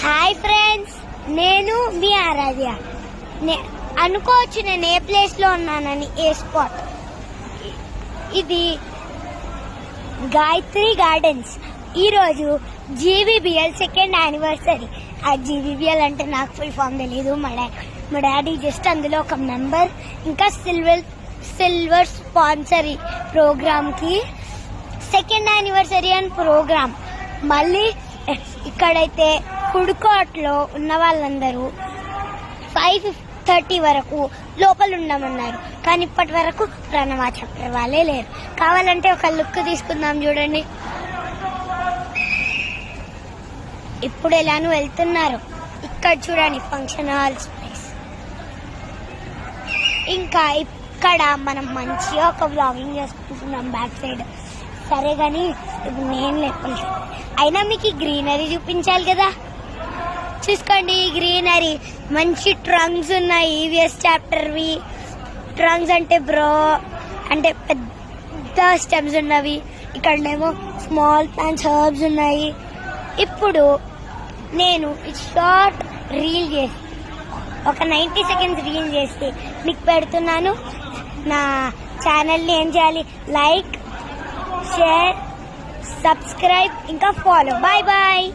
Hi friends, నేను మీ ఆరాధ్య. అనుకోవచ్చు నేను ఏ ప్లేస్ లో ఉన్నానని. ఏ స్పాట్ ఇది? గాయత్రి గార్డెన్స్. ఈరోజు జీవీబీఎల్ సెకండ్ యానివర్సరీ. ఆ జీవీబీఎల్ అంటే నాకు ఫుల్ ఫామ్ తెలీదు. మా డాడీ జస్ట్ అందులో ఒక మెంబర్. ఇంకా సిల్వర్ స్పాన్సర్ ప్రోగ్రామ్ కి సెకండ్ యానివర్సరీ అని ప్రోగ్రామ్. మళ్ళీ ఇక్కడైతే ఫుడ్ కోర్ట్ లో ఉన్న వాళ్ళందరూ 5:30 వరకు లోపల ఉండమన్నారు. కానీ ఇప్పటి వరకు ప్రణవా చెప్పే వాళ్ళే లేరు. కావాలంటే ఒక లుక్ తీసుకుందాం, చూడండి. ఇప్పుడు ఎలానూ వెళ్తున్నారు. ఇక్కడ చూడండి, ఫంక్షన్ హాల్స్ ప్లేస్. ఇంకా ఇక్కడ మనం మంచిగా ఒక వ్లాగింగ్ చేసుకుంటున్నాం బ్యాక్ సైడ్. సరే గాని ఇప్పుడు నేను లేకపోతే అయినా మీకు గ్రీనరీ చూపించాలి కదా. చూసుకోండి, గ్రీనరీ. మంచి ట్రంక్స్ ఉన్నాయి, ఈవీఎస్ చాప్టర్వి. ట్రంక్స్ అంటే అంటే పెద్ద స్టెమ్స్ ఉన్నవి. ఇక్కడనేమో స్మాల్ ప్లాంట్స్, హర్బ్స్ ఉన్నాయి. ఇప్పుడు నేను షార్ట్ రీల్ చేసి ఒక 90 సెకండ్స్ రీల్ చేసి మీకు పెడుతున్నాను. నా ఛానల్ని ఏం చేయాలి? లైక్, షేర్, సబ్స్క్రైబ్, ఇంకా ఫాలో. Bye bye.